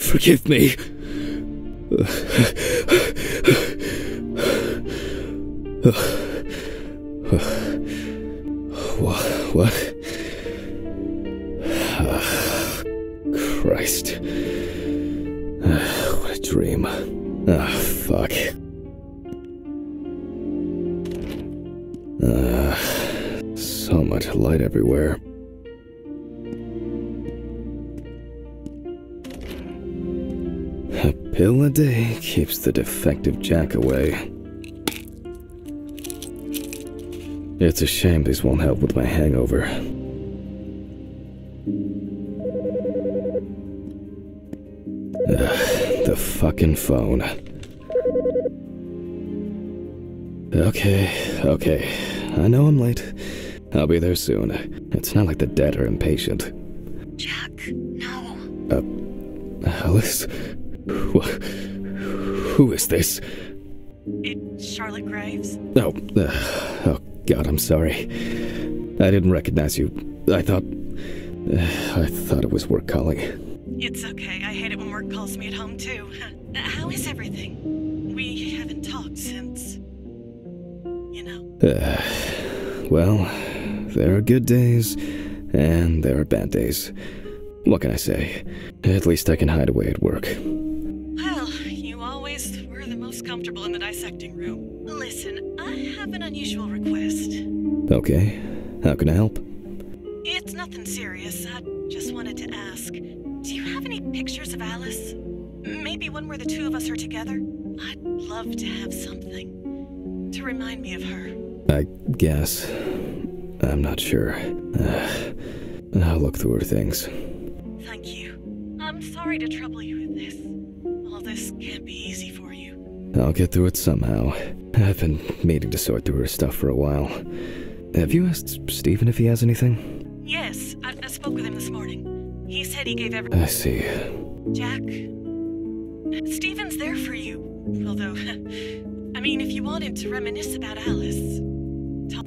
Forgive me. What? Christ. What a dream. Fuck. So much light everywhere. A pill a day keeps the defective Jack away. It's a shame these won't help with my hangover. The fucking phone. Okay. I know I'm late. I'll be there soon. It's not like the dead are impatient. Jack, no. Alice? Who is this? It's Charlotte Graves. Oh God, I'm sorry. I didn't recognize you. I thought it was work calling. It's okay. I hate it when work calls me at home, too. How is everything? We haven't talked since... you know. Well, there are good days, and there are bad days. What can I say? At least I can hide away at work. Well, you always were the most comfortable in the dissecting room. Listen, I have an unusual request. Okay, how can I help? It's nothing serious. I just wanted to ask, do you have any pictures of Alice? Maybe one where the two of us are together? I'd love to have something to remind me of her. I guess. I'm not sure. I'll look through her things. Thank you. I'm sorry to trouble you with this. All this can't be easy for you. I'll get through it somehow. I've been meaning to sort through her stuff for a while. Have you asked Stephen if he has anything? Yes, I spoke with him this morning. He said he gave everything. I see. Jack, Stephen's there for you. Although, I mean, if you wanted to reminisce about Alice...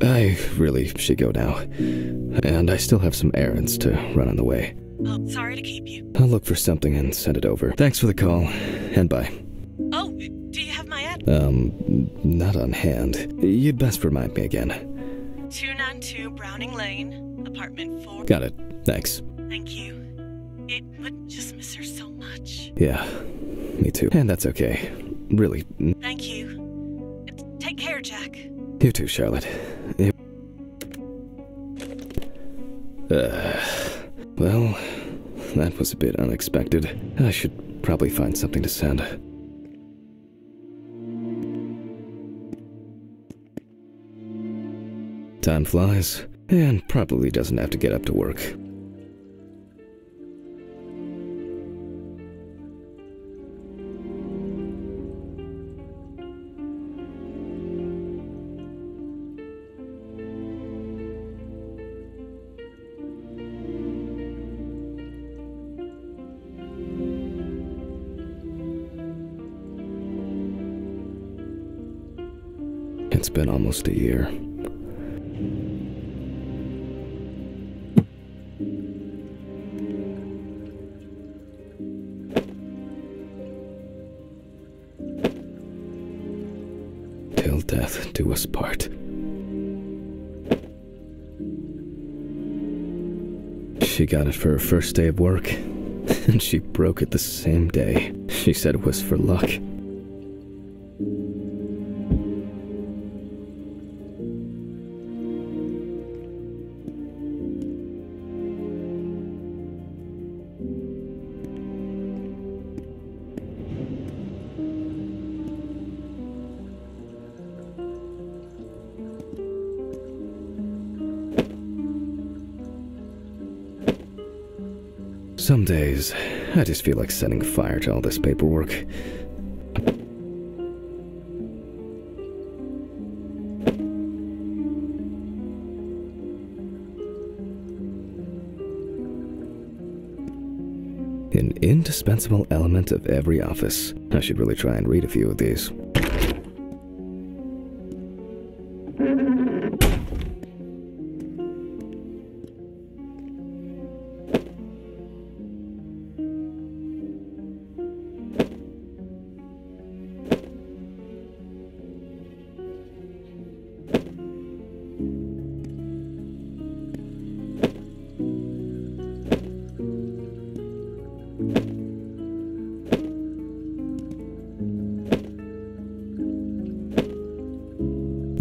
I really should go now. And I still have some errands to run on the way. Oh, sorry to keep you. I'll look for something and send it over. Thanks for the call, and bye. Oh, do you have my address? Not on hand. You'd best remind me again. 292 Browning Lane, apartment 4. Got it. Thanks. Thank you. It would just miss her so much. Yeah, me too. And that's okay. Really. Thank you. Take care, Jack. You too, Charlotte. Well, that was a bit unexpected. I should probably find something to send. Time flies, and probably doesn't have to get up to work. It's been almost a year. Till death do us part. She got it for her first day of work, and she broke it the same day. She said it was for luck. Some days, I just feel like setting fire to all this paperwork. An indispensable element of every office. I should really try and read a few of these.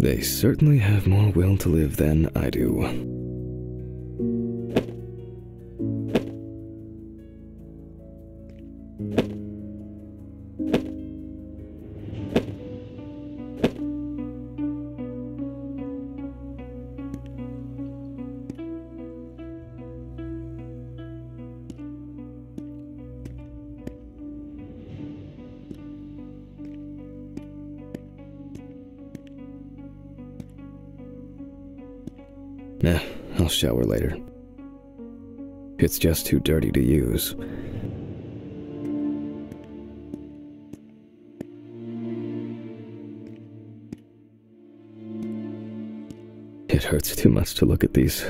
They certainly have more will to live than I do. Nah, I'll shower later. It's just too dirty to use. It hurts too much to look at these,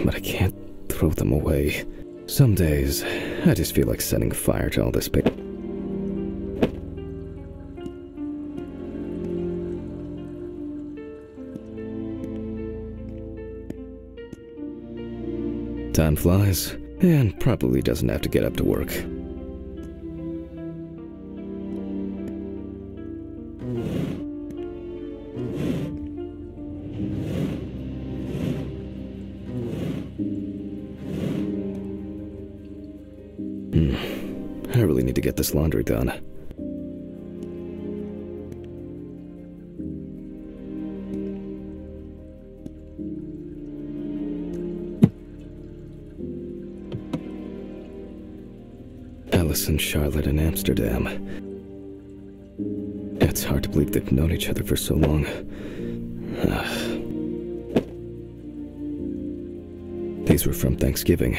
but I can't throw them away. Some days, I just feel like setting fire to all this paper. Time flies, and probably doesn't have to get up to work. I really need to get this laundry done. Alice and Charlotte in Amsterdam. It's hard to believe they've known each other for so long. These were from Thanksgiving.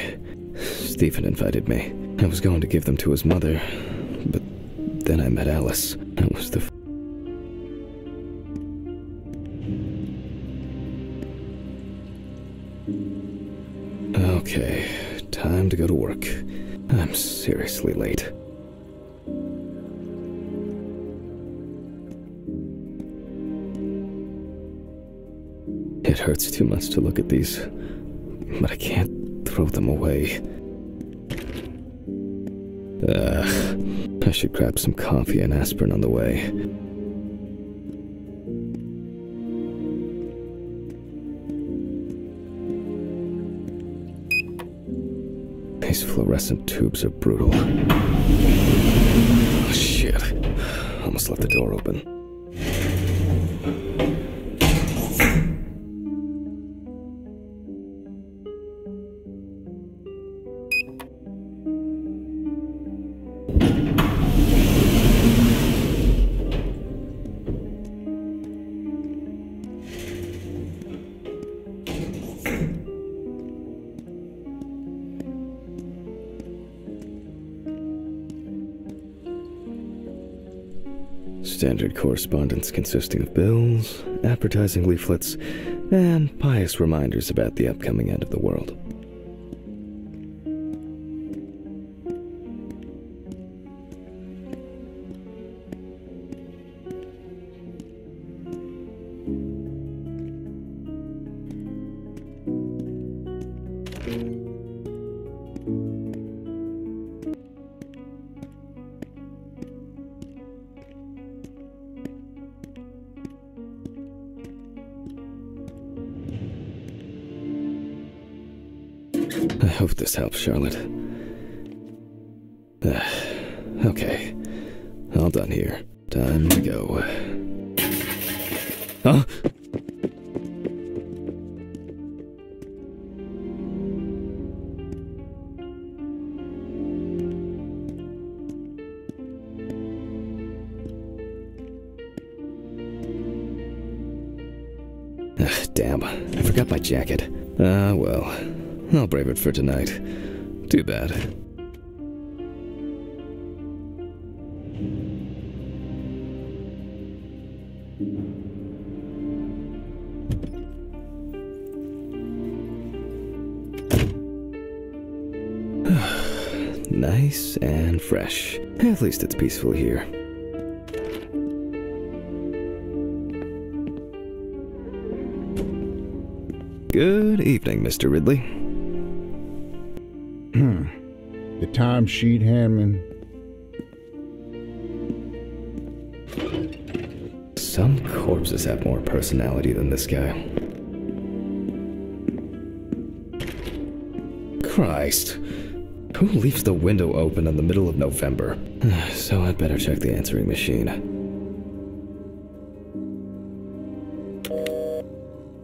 Stephen invited me. I was going to give them to his mother, but then I met Alice. That was the... Okay, time to go to work. I'm seriously late. It hurts too much to look at these, but I can't throw them away. I should grab some coffee and aspirin on the way. These fluorescent tubes are brutal. Oh, shit. Almost left the door open. Standard correspondence consisting of bills, advertising leaflets, and pious reminders about the upcoming end of the world. I hope this helps, Charlotte. Okay. All done here. Time to go. Huh? Damn, I forgot my jacket. Well, I'll brave it for tonight. Too bad. Nice and fresh. At least it's peaceful here. Good evening, Mr. Ridley. The timesheet, Hammond. Some corpses have more personality than this guy. Christ. Who leaves the window open in the middle of November? So I'd better check the answering machine.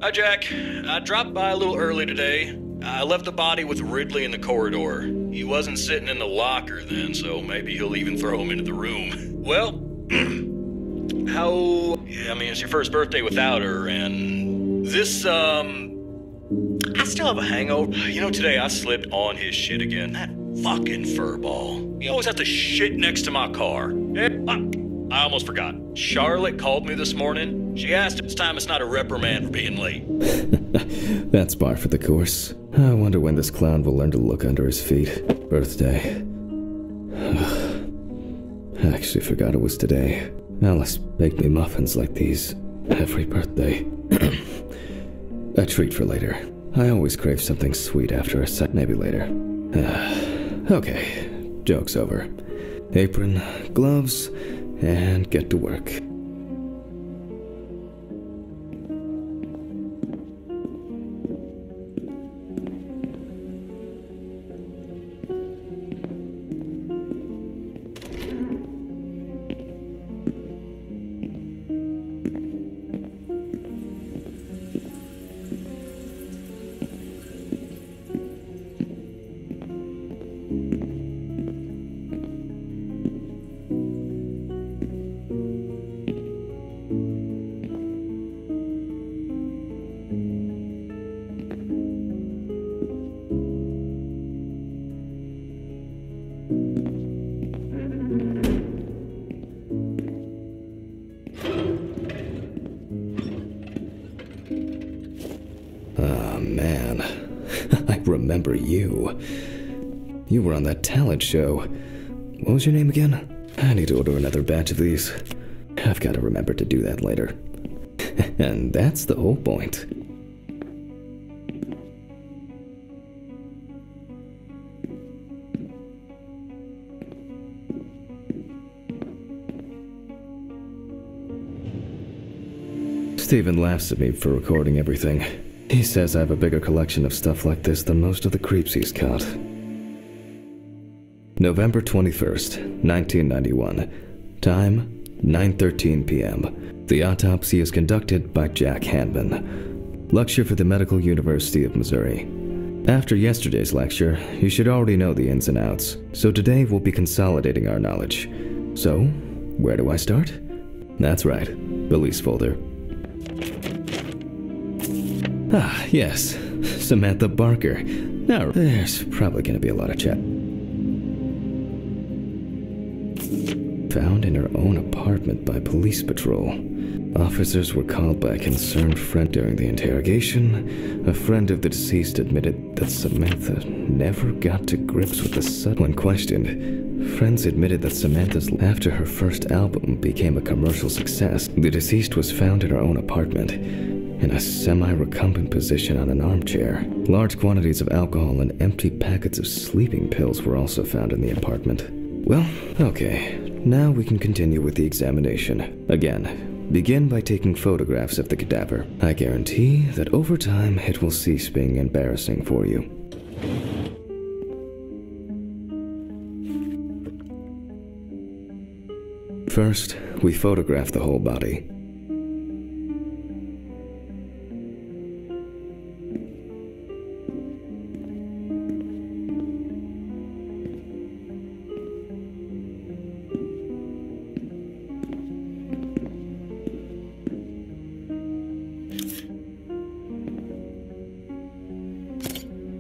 Hi, Jack. I dropped by a little early today. I left the body with Ridley in the corridor. He wasn't sitting in the locker then, so maybe he'll even throw him into the room. Well, it's your first birthday without her, and this, I still have a hangover. You know, today I slipped on his shit again. That fucking furball. He always has to shit next to my car. I almost forgot. Charlotte called me this morning. She asked if this time it's not a reprimand for being late. That's par for the course. I wonder when this clown will learn to look under his feet. Birthday. I actually forgot it was today. Alice baked me muffins like these every birthday. A treat for later. I always crave something sweet after a set. Maybe later. Okay, joke's over. Apron, gloves, and get to work. Man, I remember you. You were on that talent show. What was your name again? I need to order another batch of these. I've got to remember to do that later. And that's the whole point. Steven laughs at me for recording everything. He says I have a bigger collection of stuff like this than most of the creeps he's caught. November 21st, 1991. Time, 9:13 p.m. The autopsy is conducted by Jack Hanman. Lecture for the Medical University of Missouri. After yesterday's lecture, you should already know the ins and outs, so today we'll be consolidating our knowledge. So, where do I start? That's right, Billy's folder. Ah, yes, Samantha Barker. Now, there's probably going to be a lot of chat. Found in her own apartment by police patrol. Officers were called by a concerned friend during the interrogation. A friend of the deceased admitted that Samantha never got to grips with the sudden. When questioned, friends admitted that Samantha's after her first album became a commercial success. The deceased was found in her own apartment, in a semi-recumbent position on an armchair. Large quantities of alcohol and empty packets of sleeping pills were also found in the apartment. Well, okay, now we can continue with the examination. Again, begin by taking photographs of the cadaver. I guarantee that over time it will cease being embarrassing for you. First, we photograph the whole body.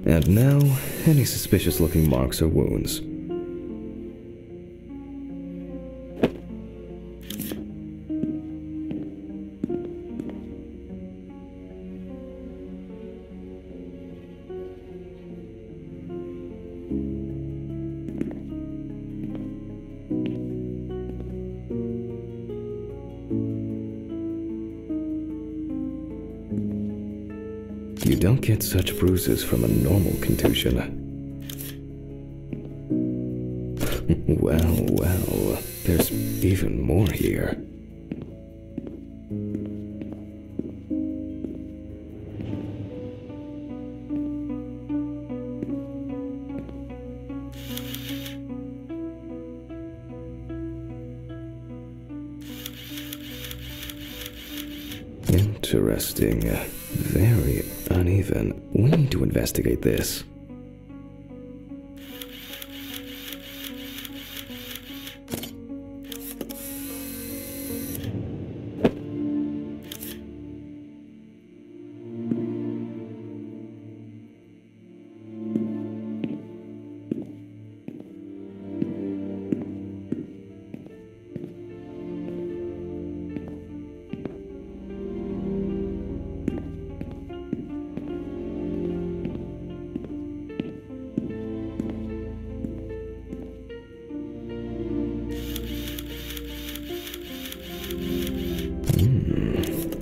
And now, any suspicious-looking marks or wounds. You don't get such bruises from a normal contusion. Well, there's even more here. Interesting. Very uneven. We need to investigate this.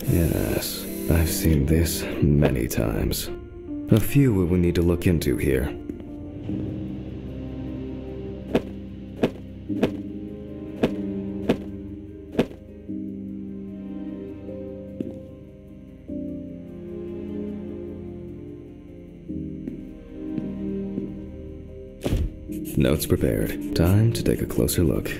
Yes, I've seen this many times. A few we will need to look into here. Notes prepared. Time to take a closer look.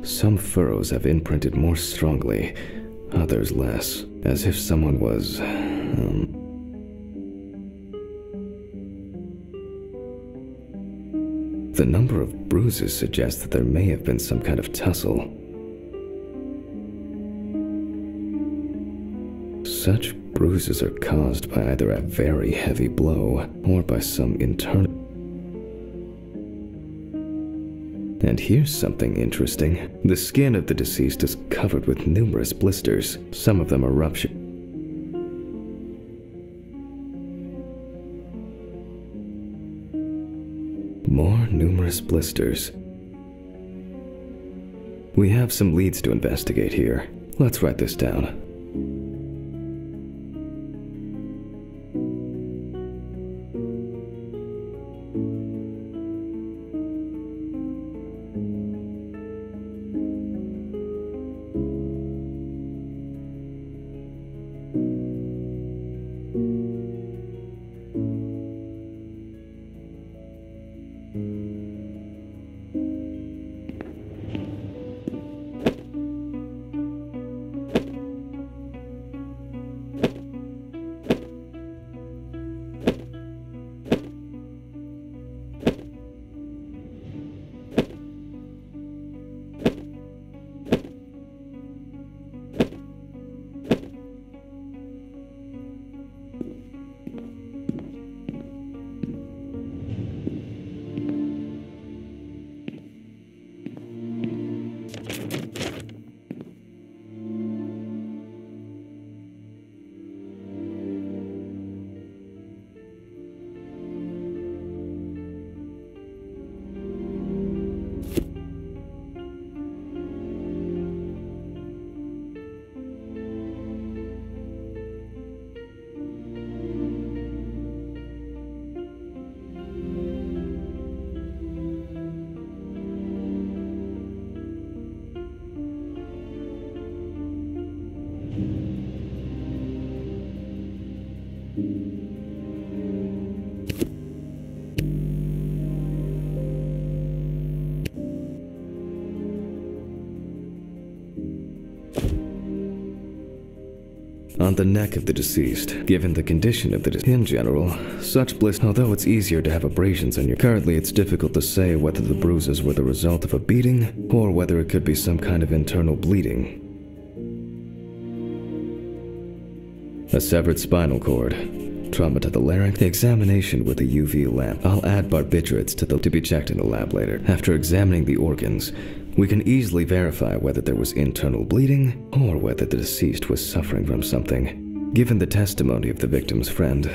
Some furrows have imprinted more strongly, others less, as if someone was, The number of bruises suggests that there may have been some kind of tussle. Such bruises are caused by either a very heavy blow or by some internal. And here's something interesting. The skin of the deceased is covered with numerous blisters. Some of them are ruptured. More numerous blisters. We have some leads to investigate here. Let's write this down. On the neck of the deceased, given the condition of the deceased. In general, such blisters, although it's easier to have abrasions on your. Currently, it's difficult to say whether the bruises were the result of a beating or whether it could be some kind of internal bleeding. A severed spinal cord, trauma to the larynx, examination with a UV lamp. I'll add barbiturates to be checked in the lab later. After examining the organs, we can easily verify whether there was internal bleeding or whether the deceased was suffering from something. Given the testimony of the victim's friend,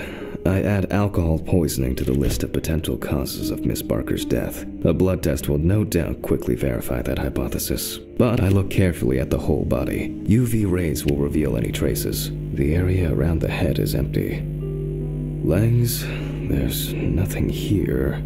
I add alcohol poisoning to the list of potential causes of Miss Barker's death. A blood test will no doubt quickly verify that hypothesis. But I look carefully at the whole body. UV rays will reveal any traces. The area around the head is empty. Legs, there's nothing here.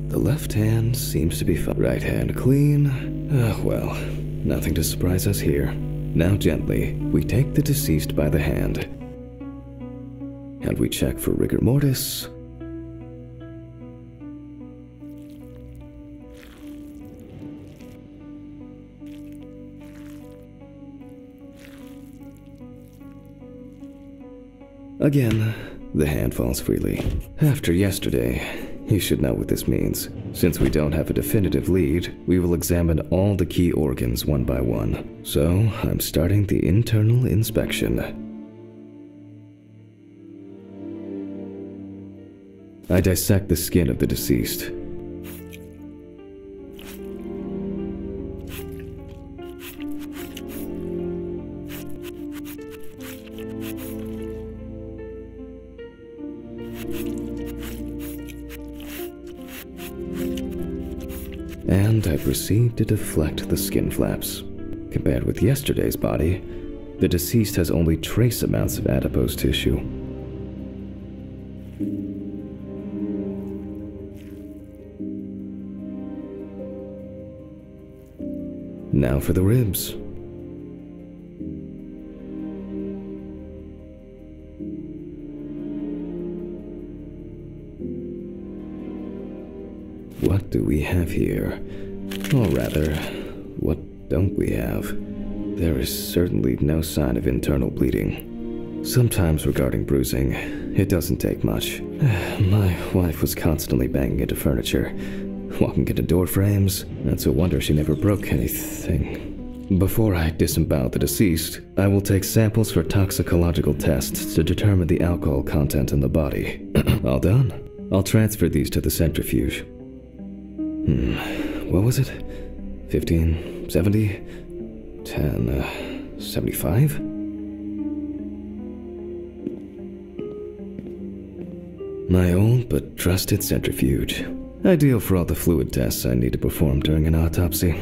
The left hand seems to be fine. Right hand clean. Well, nothing to surprise us here. Now gently, we take the deceased by the hand. And we check for rigor mortis. Again, the hand falls freely. After yesterday, you should know what this means. Since we don't have a definitive lead, we will examine all the key organs one by one. So, I'm starting the internal inspection. I dissect the skin of the deceased. And I proceed to deflect the skin flaps. Compared with yesterday's body, the deceased has only trace amounts of adipose tissue. Now for the ribs. What do we have here? Or rather, what don't we have? There is certainly no sign of internal bleeding. Sometimes regarding bruising, it doesn't take much. My wife was constantly banging into furniture, walking into door frames. It's a wonder she never broke anything. Before I disembowel the deceased, I will take samples for toxicological tests to determine the alcohol content in the body. All done. I'll transfer these to the centrifuge. What was it? 1570? 1075? My old but trusted centrifuge. Ideal for all the fluid tests I need to perform during an autopsy.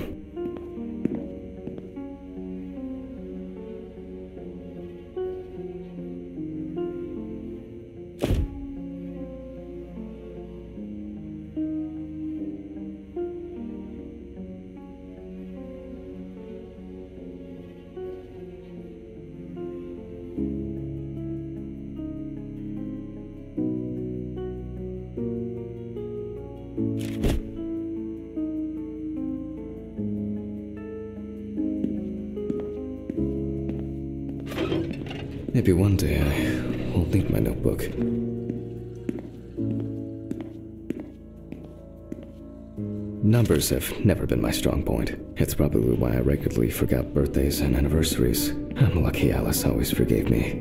Maybe one day I will need my notebook. Numbers have never been my strong point. It's probably why I regularly forgot birthdays and anniversaries. I'm lucky Alice always forgave me.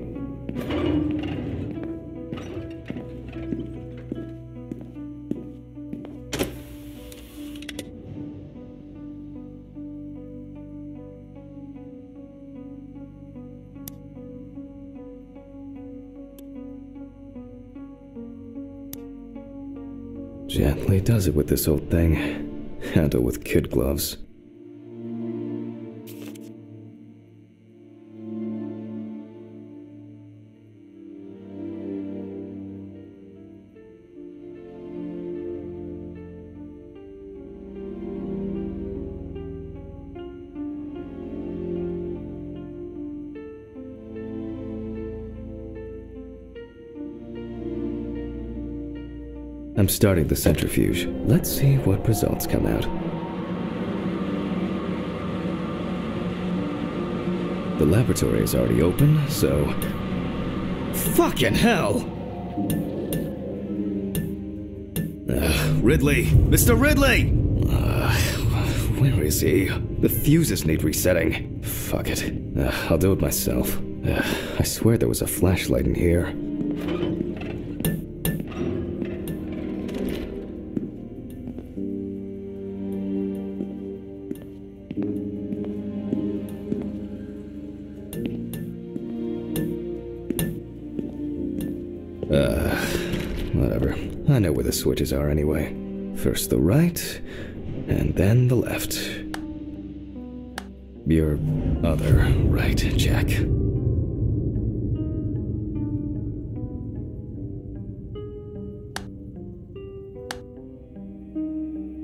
Gently does it with this old thing. Handle with kid gloves. I'm starting the centrifuge. Let's see what results come out. The laboratory is already open, so... Fucking hell! Ridley! Mr. Ridley! Where is he? The fuses need resetting. Fuck it. I'll do it myself. I swear there was a flashlight in here. Whatever. I know where the switches are anyway. First the right, and then the left. Your other right, Jack.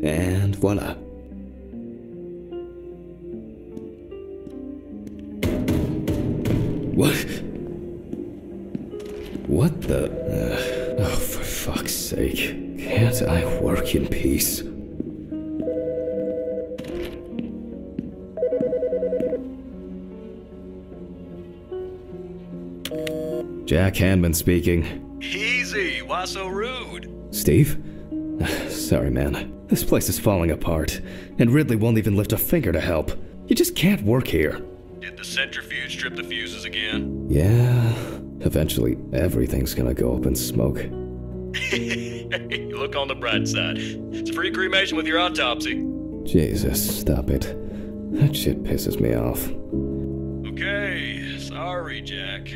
And voila. What? What the? Oh, for fuck's sake. Can't I work in peace? Jack Hanman speaking. Easy, why so rude? Steve? Sorry, man. This place is falling apart, and Ridley won't even lift a finger to help. You just can't work here. Did the centrifuge trip the fuses again? Yeah, eventually everything's gonna go up in smoke. Look on the bright side. It's a free cremation with your autopsy. Jesus, stop it. That shit pisses me off. Okay, sorry, Jack.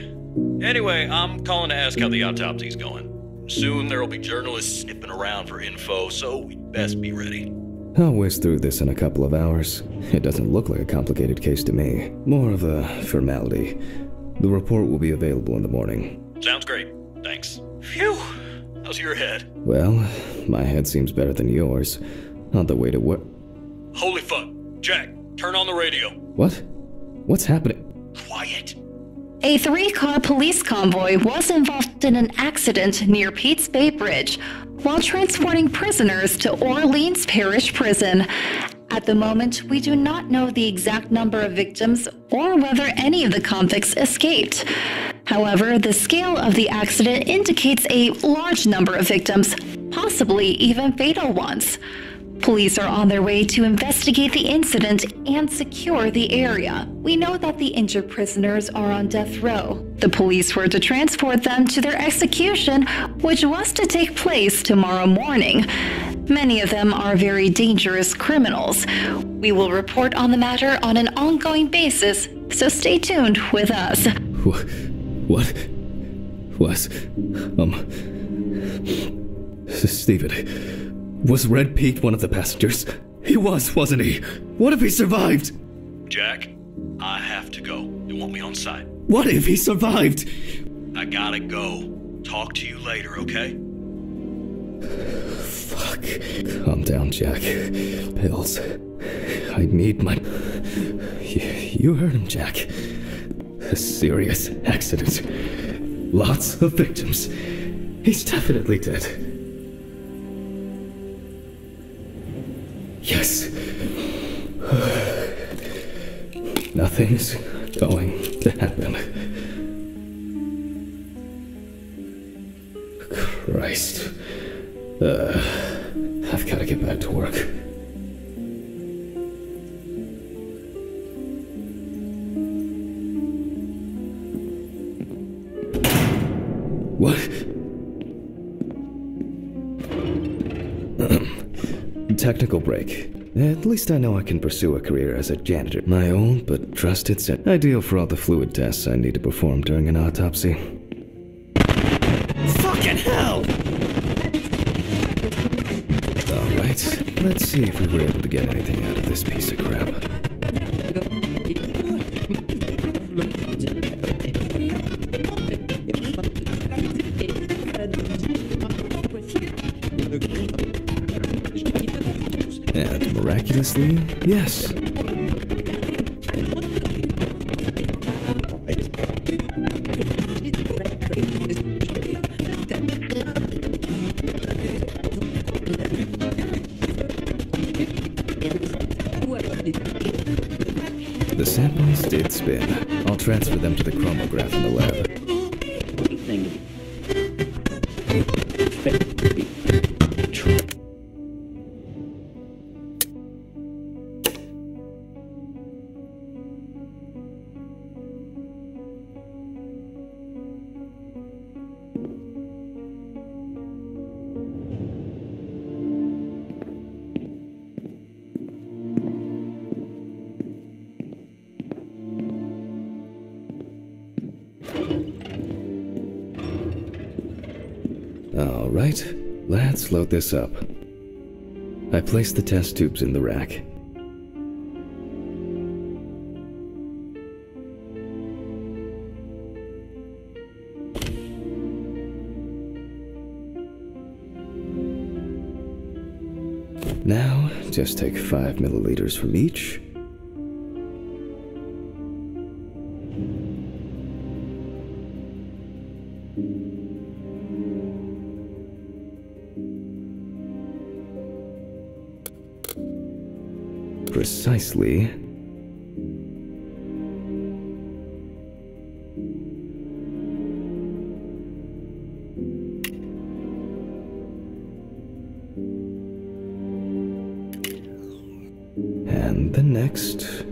Anyway, I'm calling to ask how the autopsy's going. Soon there'll be journalists sniffing around for info, so we'd best be ready. I'll whiz through this in a couple of hours. It doesn't look like a complicated case to me. More of a formality. The report will be available in the morning. Sounds great. Thanks. Phew. How's your head? Well, my head seems better than yours. On the way to work. Holy fuck. Jack, turn on the radio. What? What's happening? Quiet. A 3-car police convoy was involved in an accident near Pete's Bay Bridge while transporting prisoners to Orleans Parish Prison. At the moment, we do not know the exact number of victims or whether any of the convicts escaped. However, the scale of the accident indicates a large number of victims, possibly even fatal ones. Police are on their way to investigate the incident and secure the area. We know that the injured prisoners are on death row. The police were to transport them to their execution, which was to take place tomorrow morning. Many of them are very dangerous criminals. We will report on the matter on an ongoing basis, so stay tuned with us. What? Was... Stephen... Was Red Pete one of the passengers? He was, wasn't he? What if he survived? Jack, I have to go. You want me on site? What if he survived? I gotta go. Talk to you later, okay? Fuck. Calm down, Jack. Pills. I need my... You heard him, Jack. A serious accident. Lots of victims. He's definitely dead. Yes. Nothing's going to happen. Christ. I've got to get back to work. What? Technical break. At least I know I can pursue a career as a janitor. My own but trusted set. Ideal for all the fluid tests I need to perform during an autopsy. Fucking hell! Alright, let's see if we were able to get anything out of this piece of crap. And miraculously, yes. The samples did spin. I'll transfer them to the chromograph in the lab. Alright, let's load this up. I placed the test tubes in the rack. Now, just take 5 milliliters from each. Precisely. And the next.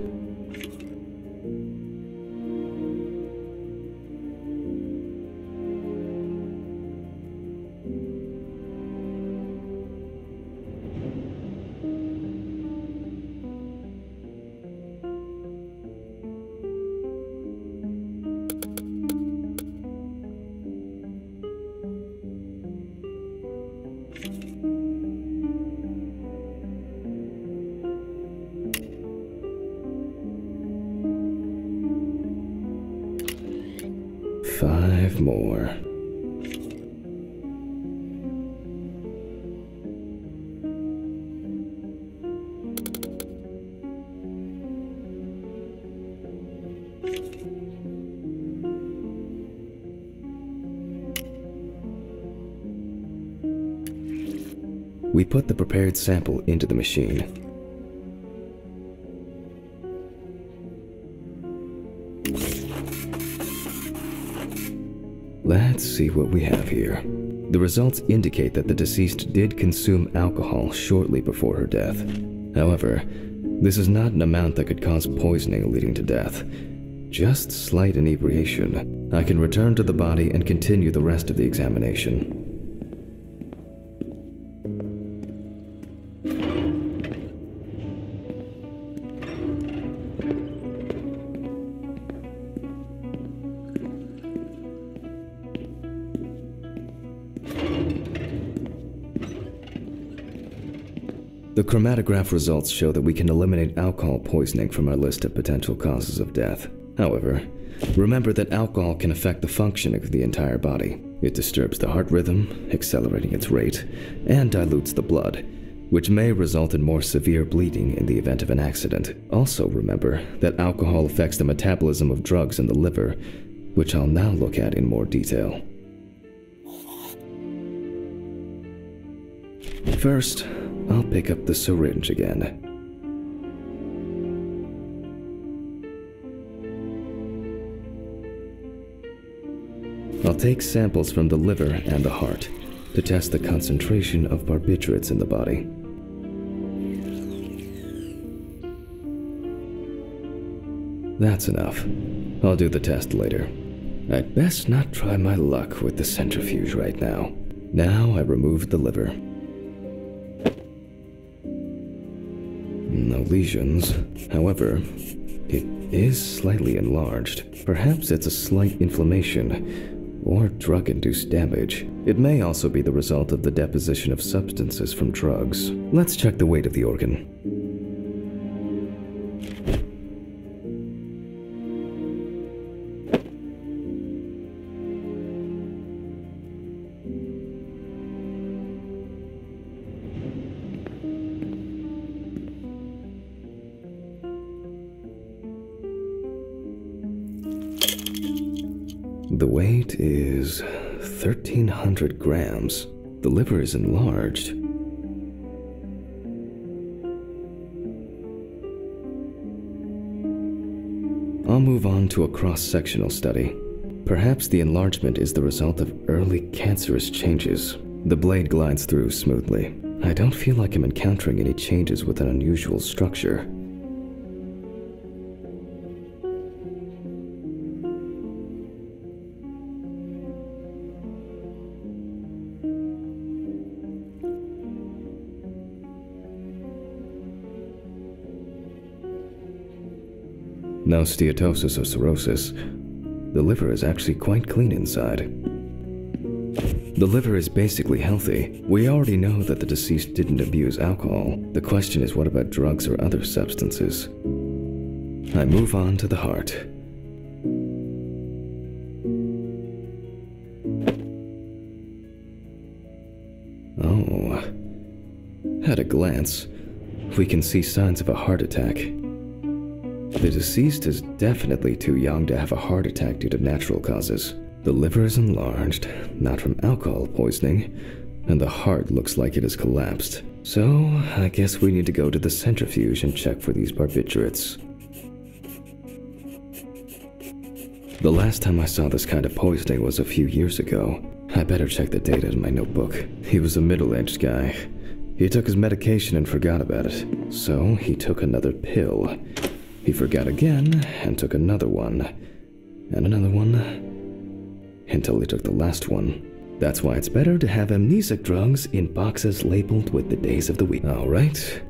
Five more. We put the prepared sample into the machine. Let's see what we have here. The results indicate that the deceased did consume alcohol shortly before her death. However, this is not an amount that could cause poisoning leading to death. Just slight inebriation. I can return to the body and continue the rest of the examination. The chromatograph results show that we can eliminate alcohol poisoning from our list of potential causes of death. However, remember that alcohol can affect the functioning of the entire body. It disturbs the heart rhythm, accelerating its rate, and dilutes the blood, which may result in more severe bleeding in the event of an accident. Also remember that alcohol affects the metabolism of drugs in the liver, which I'll now look at in more detail. First, I'll pick up the syringe again. I'll take samples from the liver and the heart to test the concentration of barbiturates in the body. That's enough. I'll do the test later. I'd best not try my luck with the centrifuge right now. Now I remove the liver. No lesions. However, it is slightly enlarged. Perhaps it's a slight inflammation or drug-induced damage. It may also be the result of the deposition of substances from drugs. Let's check the weight of the organ. The weight is 1,300 grams. The liver is enlarged. I'll move on to a cross-sectional study. Perhaps the enlargement is the result of early cancerous changes. The blade glides through smoothly. I don't feel like I'm encountering any changes with an unusual structure. No steatosis or cirrhosis. The liver is actually quite clean inside. The liver is basically healthy. We already know that the deceased didn't abuse alcohol. The question is, what about drugs or other substances? I move on to the heart. Oh. At a glance, we can see signs of a heart attack. The deceased is definitely too young to have a heart attack due to natural causes. The liver is enlarged, not from alcohol poisoning, and the heart looks like it has collapsed. So, I guess we need to go to the centrifuge and check for these barbiturates. The last time I saw this kind of poisoning was a few years ago. I better check the data in my notebook. He was a middle-aged guy. He took his medication and forgot about it. So, he took another pill. He forgot again and took another one. And another one. Until he took the last one. That's why it's better to have amnesic drugs in boxes labeled with the days of the week. Alright.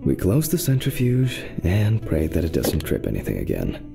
We close the centrifuge and pray that it doesn't trip anything again.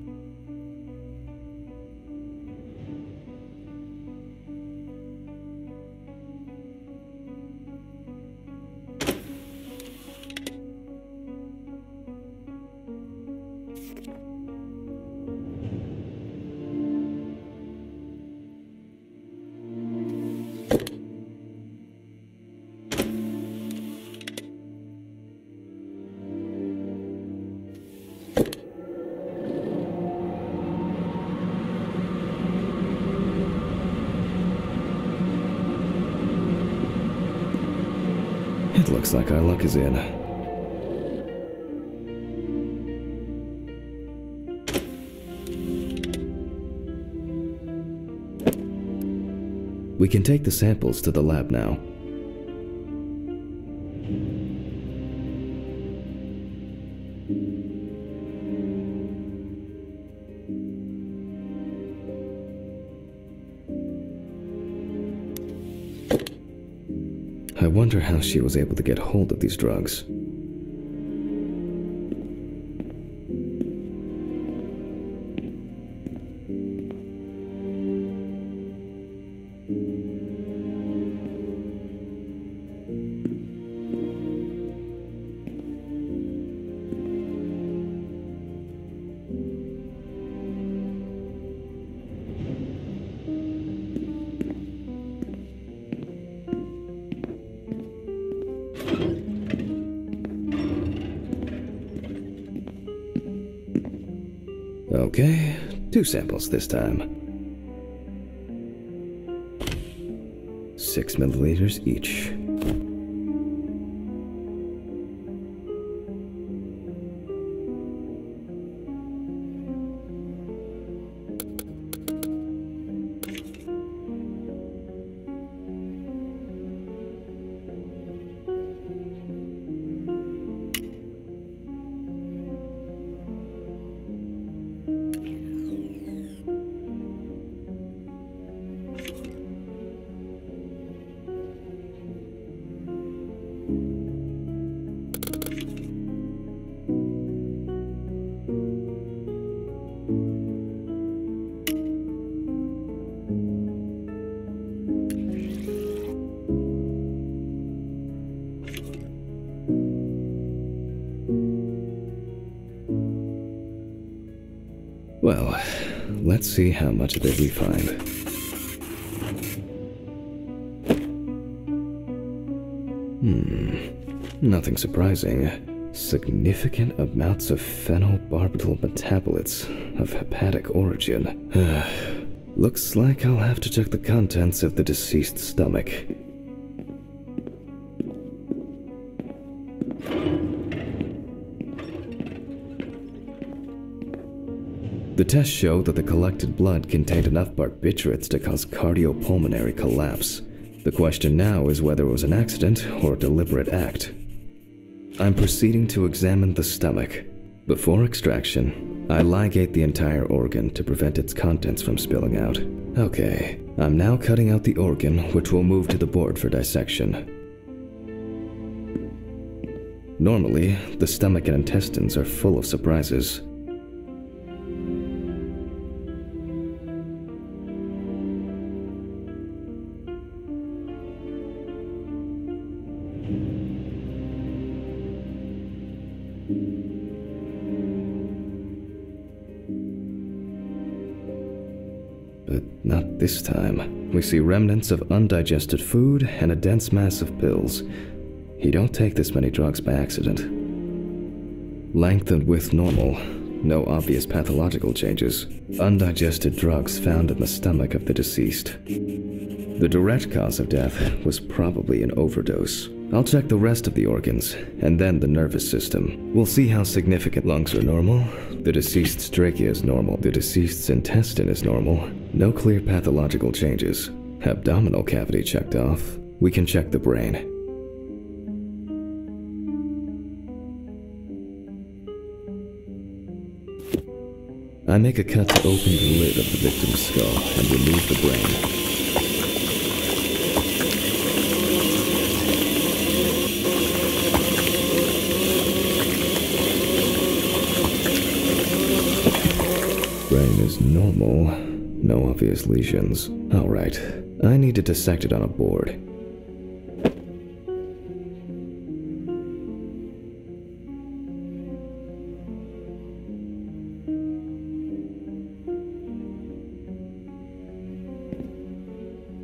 It looks like our luck is in. We can take the samples to the lab now. I wonder how she was able to get hold of these drugs. Okay, 2 samples this time. 6 milliliters each. Well, let's see how much of it we find. Nothing surprising. Significant amounts of phenobarbital metabolites of hepatic origin. Looks like I'll have to check the contents of the deceased's stomach. The tests showed that the collected blood contained enough barbiturates to cause cardiopulmonary collapse. The question now is whether it was an accident or a deliberate act. I'm proceeding to examine the stomach. Before extraction, I ligate the entire organ to prevent its contents from spilling out. Okay, I'm now cutting out the organ, which will move to the board for dissection. Normally, the stomach and intestines are full of surprises. But not this time. We see remnants of undigested food and a dense mass of pills. You don't take this many drugs by accident. Length and width normal. No obvious pathological changes. Undigested drugs found in the stomach of the deceased. The direct cause of death was probably an overdose. I'll check the rest of the organs, and then the nervous system. We'll see how significant lungs are normal. The deceased's trachea is normal. The deceased's intestine is normal. No clear pathological changes. Abdominal cavity checked off. We can check the brain. I make a cut to open the lid of the victim's skull and remove the brain. Brain is normal. No obvious lesions. Alright, I need to dissect it on a board.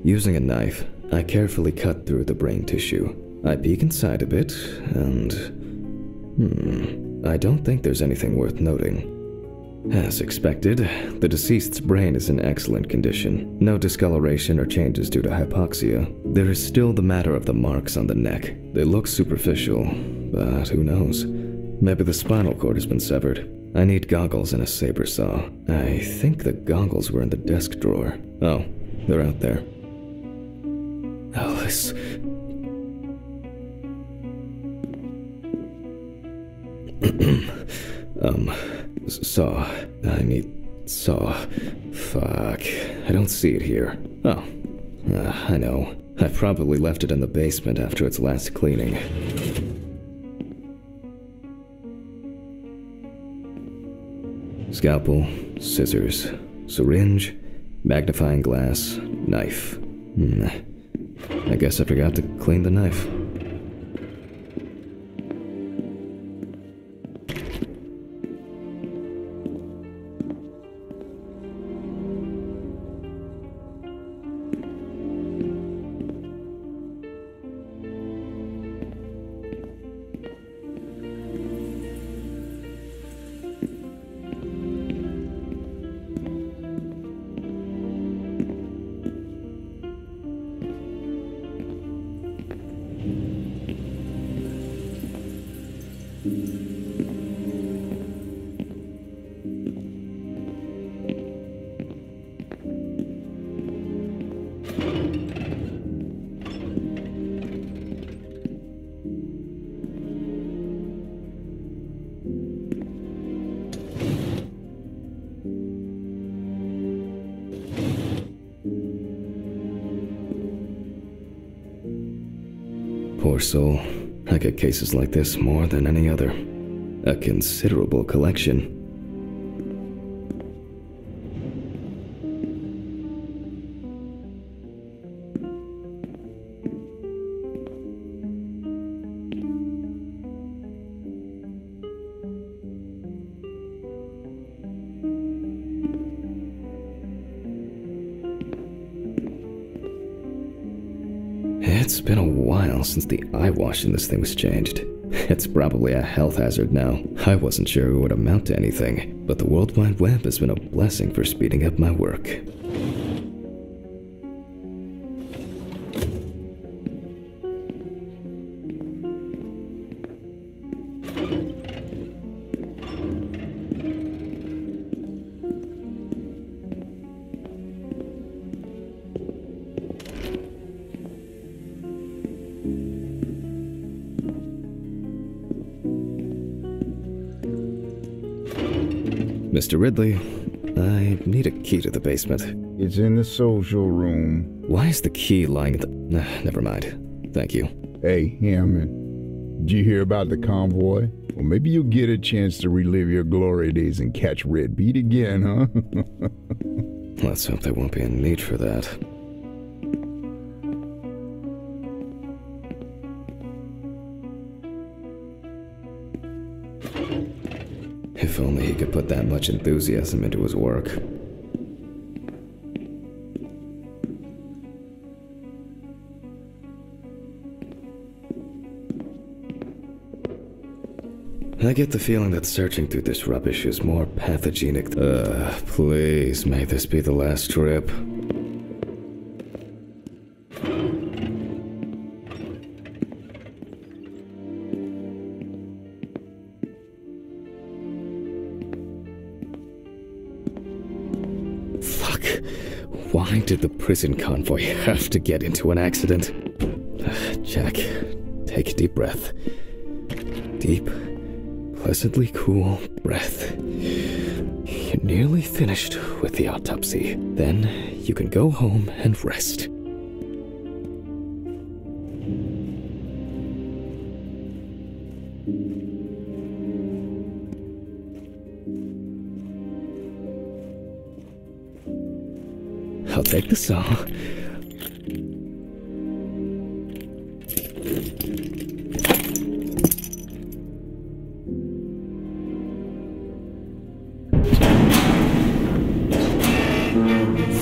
Using a knife, I carefully cut through the brain tissue. I peek inside a bit, and... I don't think there's anything worth noting. As expected, the deceased's brain is in excellent condition. No discoloration or changes due to hypoxia. There is still the matter of the marks on the neck. They look superficial, but who knows? Maybe the spinal cord has been severed. I need goggles and a saber saw. I think the goggles were in the desk drawer. Oh, they're out there. Alice. Saw. I need saw. Fuck. I don't see it here. Oh. I know. I probably left it in the basement after its last cleaning. Scalpel, scissors, syringe, magnifying glass, knife. I guess I forgot to clean the knife. Poor soul. I get cases like this more than any other. A considerable collection. It's been a while since the eyewash in this thing was changed. It's probably a health hazard now. I wasn't sure it would amount to anything, but the World Wide Web has been a blessing for speeding up my work. Mr. Ridley, I need a key to the basement. It's in the social room. Why is the key lying at the... never mind. Thank you. Hey, Hammond. Did you hear about the convoy? Well, maybe you'll get a chance to relive your glory days and catch Red Beat again, huh? Let's hope there won't be a need for that. If only he could put that much enthusiasm into his work. I get the feeling that searching through this rubbish is more pathogenic. Please, may this be the last trip. Why did the prison convoy have to get into an accident? Jack, take a deep breath. Deep, pleasantly cool breath. You're nearly finished with the autopsy. Then you can go home and rest. I'll take the saw.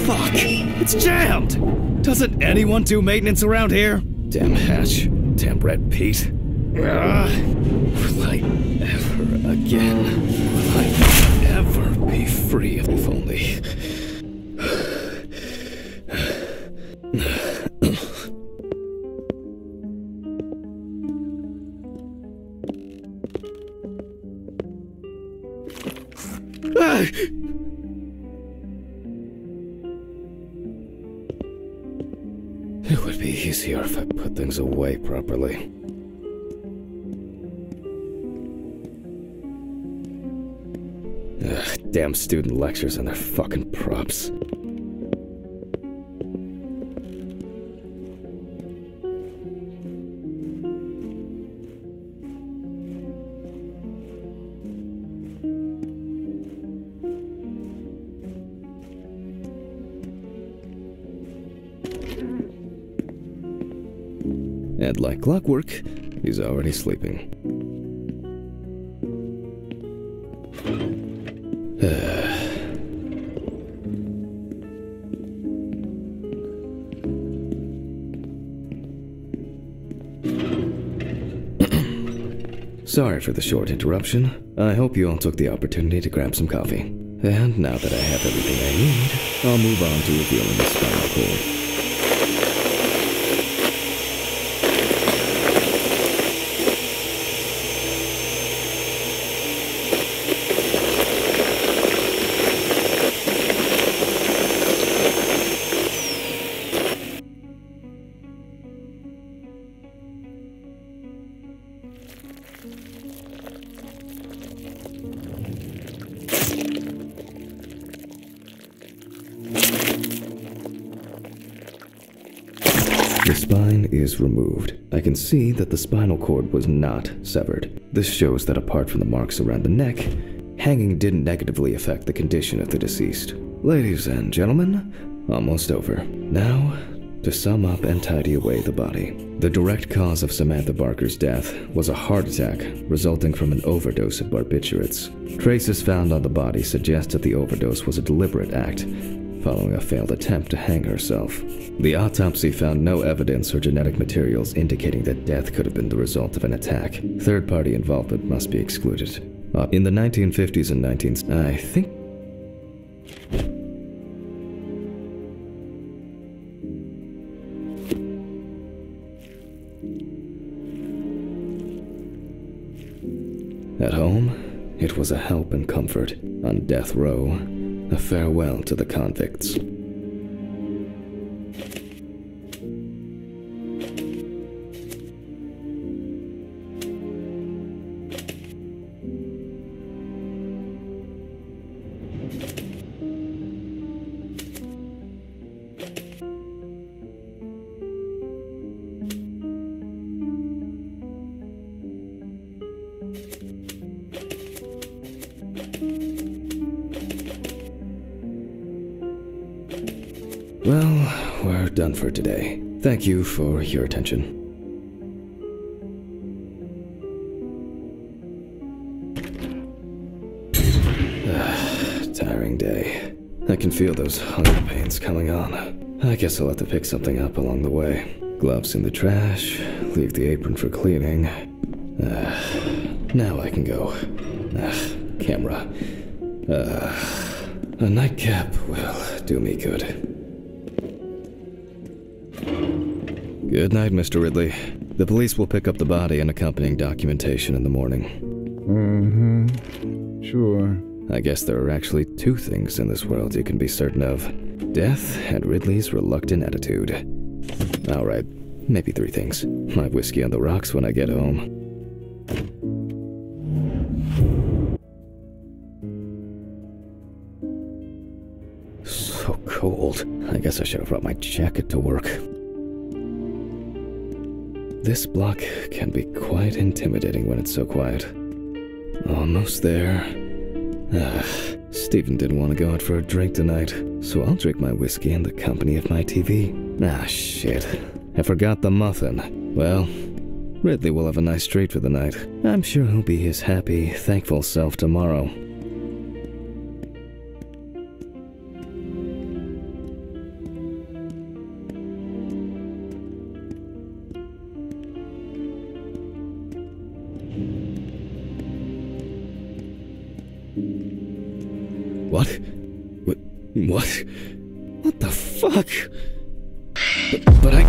Fuck! It's jammed! Doesn't anyone do maintenance around here? Damn hatch. Damn Red Pete. Will I ever again? Will I ever be free if only... It would be easier if I put things away properly. Damn student lectures and their fucking props. And like clockwork, he's already sleeping. Sorry for the short interruption. I hope you all took the opportunity to grab some coffee. And now that I have everything I need, I'll move on to revealing the spinal cord. The spine is removed. I can see that the spinal cord was not severed. This shows that apart from the marks around the neck, hanging didn't negatively affect the condition of the deceased. Ladies and gentlemen, almost over. Now, to sum up and tidy away the body. The direct cause of Samantha Barker's death was a heart attack resulting from an overdose of barbiturates. Traces found on the body suggest that the overdose was a deliberate act, following a failed attempt to hang herself. The autopsy found no evidence or genetic materials indicating that death could have been the result of an attack. Third-party involvement must be excluded. In the 1950s and I think... At home, it was a help and comfort. On death row, a farewell to the convicts. Well, we're done for today. Thank you for your attention. Tiring day. I can feel those hunger pains coming on. I guess I'll have to pick something up along the way. Gloves in the trash, leave the apron for cleaning. Now I can go. Camera. A nightcap will do me good. Good night, Mr. Ridley. The police will pick up the body and accompanying documentation in the morning. Sure. I guess there are actually two things in this world you can be certain of. Death and Ridley's reluctant attitude. Alright, maybe three things. My whiskey on the rocks when I get home. So cold. I guess I should have brought my jacket to work. This block can be quite intimidating when it's so quiet. Almost there. Stephen didn't want to go out for a drink tonight, so I'll drink my whiskey in the company of my TV. Shit. I forgot the muffin. Well, Ridley will have a nice treat for the night. I'm sure he'll be his happy, thankful self tomorrow. What? What the fuck? But I...